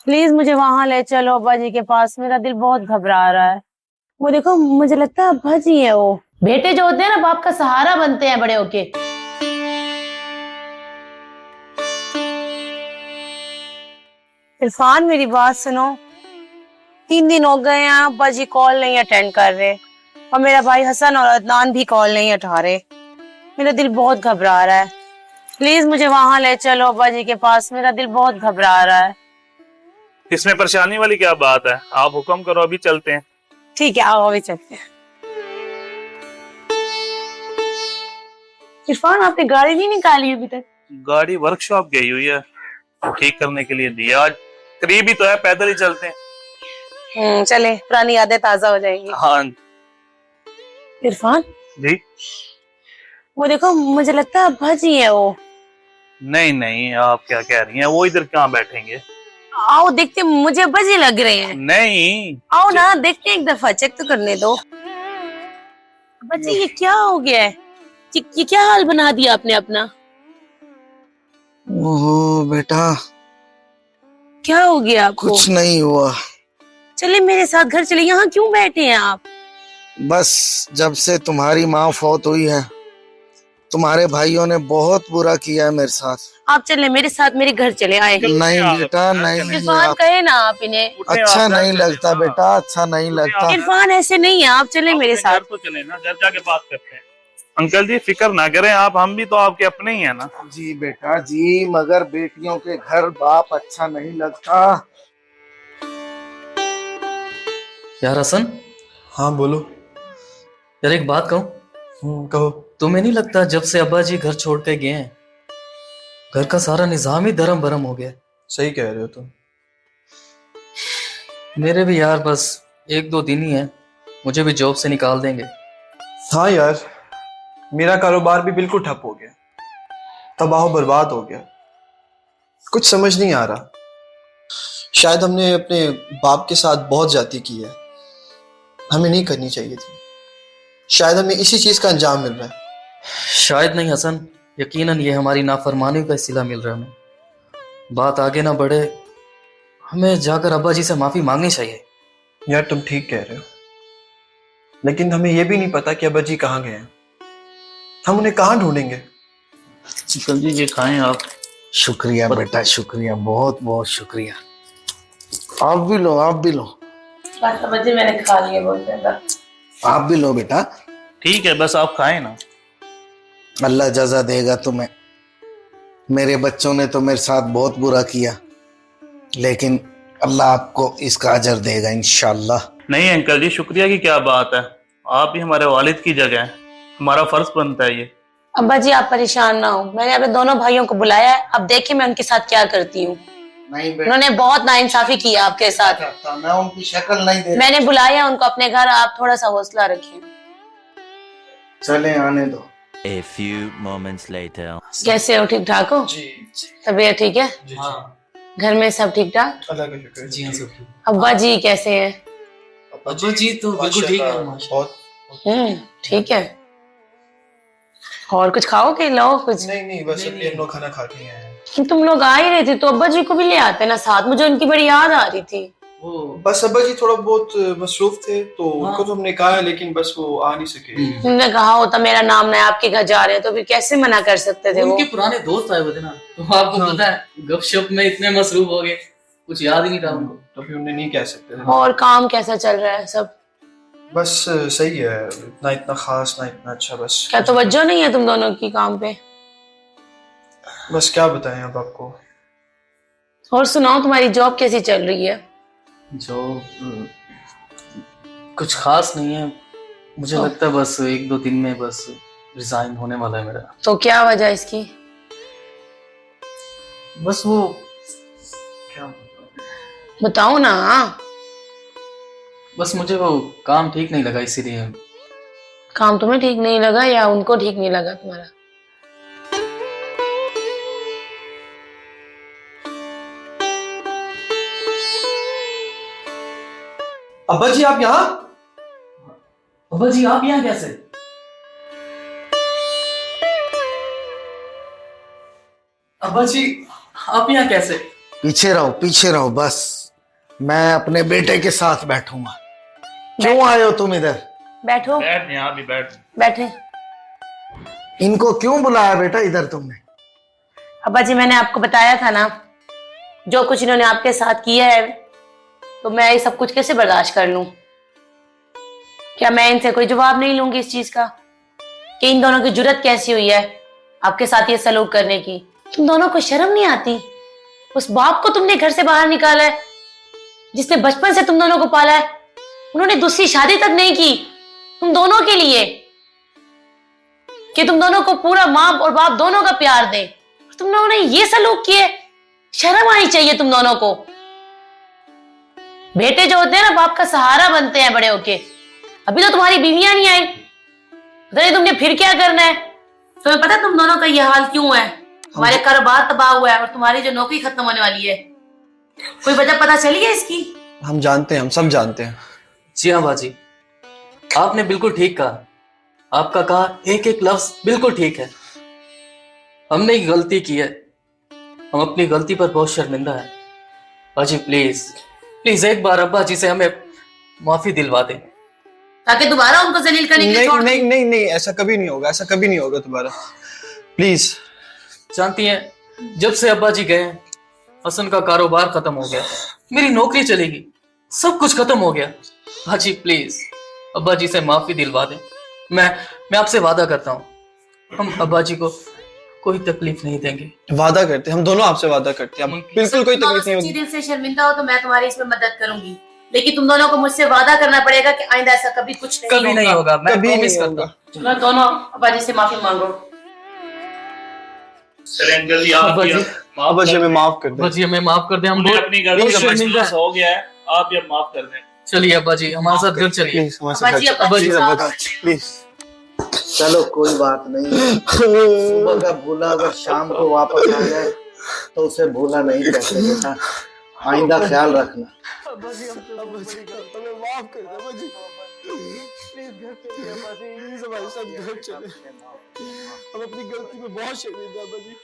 Please मुझे वहां ले चलो अब्बा जी के पास, मेरा दिल बहुत घबरा रहा है। वो देखो, मुझे लगता है अब्बा जी है वो। बेटे जो होते हैं ना, बाप का सहारा बनते हैं बड़े होके। इरफान मेरी बात सुनो, 3 दिन हो गए हैं अब्बा जी कॉल नहीं अटेंड कर रहे, और मेरा भाई हसन और अदनान भी कॉल नहीं उठा रहे। मेरा दिल बहुत घबरा रहा है। प्लीज मुझे वहां ले चलो अब्बा जी के पास, मेरा दिल बहुत घबरा रहा है। इसमें परेशानी वाली क्या बात है? आप हुक्म करो, अभी चलते हैं। ठीक है, आओ अभी चलते हैं। इरफान, आपने गाड़ी नहीं निकाली अभी तक? गाड़ी वर्कशॉप गई हुई है, ठीक करने के लिए दिया। आज करीब ही तो है, पैदल ही चलते हैं। चले, पुरानी यादें ताजा हो जाएंगी। हाँ इरफान जी। वो देखो, मुझे लगता है अब्बा जी है वो। नहीं नहीं, आप क्या कह रही हैं? वो इधर कहाँ बैठेंगे? आओ देखते, मुझे अब्बा जी लग रहे हैं। नहीं, आओ ना, देखते हैं, एक दफा चेक तो करने दो। अब्बा जी, ये क्या हो गया है? ये क्या हाल बना दिया आपने अपना? ओहो बेटा, क्या हो गया आपको? कुछ नहीं हुआ। चले मेरे साथ घर चले, यहाँ क्यों बैठे हैं आप? बस जब से तुम्हारी माँ फौत हुई है, तुम्हारे भाइयों ने बहुत बुरा किया है मेरे साथ। आप चले मेरे साथ, मेरे घर चले आए। नहीं बेटा, नहीं इरफान, कहे ना आप इन्हें। अच्छा नहीं लगता बेटा, अच्छा नहीं लगता। इरफान, ऐसे नहीं है, आप चले मेरे साथ। घर तो चले ना, घर जाके बात करते हैं। अंकल जी फिक्र ना करें आप, हम भी तो आपके अपने ही हैं ना। जी बेटा जी, मगर बेटियों के घर बाप अच्छा नहीं लगता। यार हसन। हाँ बोलो। यार एक बात कहूँ? कहो। तुम्हें नहीं लगता जब से अब्बा जी घर छोड़ के गए हैं, घर का सारा निजाम ही दरम बरम हो गया? सही कह रहे हो तुम। मेरे भी यार बस 1-2 दिन ही है, मुझे भी जॉब से निकाल देंगे। हाँ यार, मेरा कारोबार भी बिल्कुल ठप हो गया, तबाह बर्बाद हो गया। कुछ समझ नहीं आ रहा। शायद हमने अपने बाप के साथ बहुत ज्यादती की है, हमें नहीं करनी चाहिए थी। शायद हमें इसी चीज का अंजाम मिल रहा है। शायद नहीं हसन, यकीनन ये हमारी नाफरमानी का सिला मिल रहा है हमें। बात आगे ना बढ़े, हमें जाकर अब्बा जी से माफी मांगनी चाहिए। यार तुम ठीक कह रहे हो, लेकिन हमें यह भी नहीं पता कि अब्बा जी कहाँ गए हैं। हम उन्हें कहाँ ढूंढेंगे? अंकल जी ये खाएं आप। शुक्रिया बेटा, शुक्रिया, बहुत बहुत शुक्रिया। आप भी लो, आप भी लो। बच्चे मैंने खा लिए बहुत ज्यादा। आप भी लो बेटा। ठीक है, बस आप खाएं ना। अल्लाह जज़ा देगा तुम्हें। मेरे बच्चों ने तो मेरे साथ बहुत बुरा किया, लेकिन अल्लाह आपको इसका अजर देगा इंशाअल्लाह। नहीं अंकल जी, शुक्रिया की क्या बात है, आप भी हमारे वालिद की जगह हैं, हमारा फर्ज बनता है ये। अब्बा जी आप परेशान ना हो, मैंने अपने दोनों भाइयों को बुलाया है, अब देखिए मैं उनके साथ क्या करती हूँ। नहीं बेटा, उन्होंने बहुत नाइंसाफी की है आपके साथ। मैं उनकी शक्ल नहीं दे। मैंने बुलाया उनको अपने घर, आप थोड़ा सा हौसला रखें। चले आने दो। A few moments later. कैसे हो, ठीक ठाक हो? जी तबीयत ठीक है? जी घर में सब ठीक ठाक? अल्लाह का शुक्र है। जी हाँ सब ठीक। अब्बा जी कैसे हैं? अब्बा जी तो बिल्कुल ठीक है माशाल्लाह। बहुत। ठीक है। और कुछ खाओ कि लो कुछ? नहीं बस अभी हम लोग खाना खा के आए हैं। तुम लोग आ ही रहे थे तो अब्बा जी को भी ले आते ना साथ, मुझे उनकी बड़ी याद आ रही थी। वो बस अब्बा जी थोड़ा बहुत मसरूफ थे, तो उनको तो हमने कहा है, लेकिन बस वो आ नहीं सके। तुमने कहा होता मेरा नाम नहीं, आपके घर जा रहे हैं, तो फिर कैसे मना कर सकते थे वो? उनके पुराने दोस्त आए हुए थे ना, तो आपको पता है गपशप में इतने मसरूफ हो गए, कुछ याद ही नहीं रहा उनको। तो फिर उन्हें नहीं कह सकते थे। और काम कैसा चल रहा है सब? बस सही है, इतना इतना खास ना इतना अच्छा। बस क्या तवज्जो नहीं है तुम दोनों की काम पे? बस क्या बताएं अब आपको। और सुनाओ, तुम्हारी जॉब कैसी चल रही है? जो कुछ खास नहीं है, मुझे लगता है बस 1-2 दिन में बस रिजाइन होने वाला है मेरा। तो क्या वजह इसकी? बस वो क्या बताओ ना। बस मुझे वो काम ठीक नहीं लगा, इसीलिए। काम तुम्हें ठीक नहीं लगा या उनको ठीक नहीं लगा तुम्हारा? अब्बा जी आप यहाँ? अब्बा जी आप यहाँ कैसे? अब्बा जी आप यहाँ कैसे? पीछे रहो बस। मैं अपने बेटे के साथ बैठूंगा। क्यों आए हो तुम इधर? बैठो, बैठ यहाँ भी बैठ। बैठे। इनको क्यों बुलाया बेटा इधर तुमने? अब्बा जी, मैंने आपको बताया था ना, जो कुछ इन्होंने आपके साथ किया है, तो मैं ये सब कुछ कैसे बर्दाश्त कर लूं? क्या मैं इनसे कोई जवाब नहीं लूंगी इस चीज का कि इन दोनों की जुर्रत कैसी हुई है आपके साथ ये सलूक करने की? तुम दोनों को शर्म नहीं आती? उस बाप को तुमने घर से बाहर निकाला है जिसने बचपन से तुम दोनों को पाला है। उन्होंने दूसरी शादी तक नहीं की तुम दोनों के लिए कि तुम दोनों को पूरा माँ और बाप दोनों का प्यार दे। तुम लोगों ने ये सलूक किए। शर्म आनी चाहिए तुम दोनों को। बेटे जो होते हैं ना, बाप का सहारा बनते हैं बड़े होके। अभी तो तुम्हारी बीवियां नहीं आई, पता नहीं तुमने फिर क्या करना है। तुम्हें पता है तुम दोनों का ये हाल क्यों है? हमारे कारोबार तबाह हुआ है और तुम्हारी जो नौकरी खत्म होने वाली है। कोई वजह पता चली है इसकी? हम जानते हैं, हम सब जानते हैं। जी हाँ बाजी, आपने बिल्कुल ठीक कहा। आपका कहा एक एक लफ्ज बिल्कुल ठीक है। हमने एक गलती की है, हम अपनी गलती पर बहुत शर्मिंदा है। बाजी प्लीज प्लीज एक बार अब्बा जी से हमें माफी दिलवा दें, ताकि दोबारा उनको जलील करने के लिए नहीं छोड़ नहीं नहीं नहीं, ऐसा कभी नहीं होगा, ऐसा कभी नहीं होगा तुम्हारा। प्लीज। जानती हैं, जब से अब्बा जी गए हसन का कारोबार खत्म हो गया, मेरी नौकरी चलेगी, सब कुछ खत्म हो गया। बाजी प्लीज अब्बा जी से माफी दिलवा दें। मैं आपसे वादा करता हूँ, हम अब्बा जी को कोई तकलीफ नहीं देंगे। वादा करते हैं, हम दोनों आपसे वादा करते हैं, बिल्कुल कोई तकलीफ नहीं होगी। दिल से शर्मिंदा हो तो मैं तुम्हारी इसमें मदद करूंगी, लेकिन तुम दोनों को मुझसे वादा करना पड़ेगा कि आइंदा ऐसा कभी कुछ कभी नहीं होगा, मैं कभी प्रॉमिस नहीं करता होगा। हूँ। मैं दोनों अब्बा जी से माफी मांगो। चलें अंकल जी, आप अब्बा भी जी, माफ अब्बा जी कर हमें दें। माफ कर दे। अब्बा जी हमें माफ कर दें, हम उन्हें बहुत अपनी गलती का शर्मिंदा महसूस हो गया है, आप भी अब माफ कर दें। चलिए अब्बा जी हमारे साथ घर चलिए। प्लीज हमारे अब्बा जी, साथ अब्बा जी, प्लीज अब्बा जी, प्लीज। चलो कोई बात नहीं। सुबह का भूला अगर शाम को वापस आ जाए तो उसे भूला नहीं कहते बेटा। आइंदा ख्याल रखना। अब्बा जी हमें माफ कर दे अब्बा जी, प्लीज घर चलिए अब्बा जी, प्लीज हमारे साथ घर चले। हम अपनी गलती में बहुत शर्मिंदा अब्बा जी।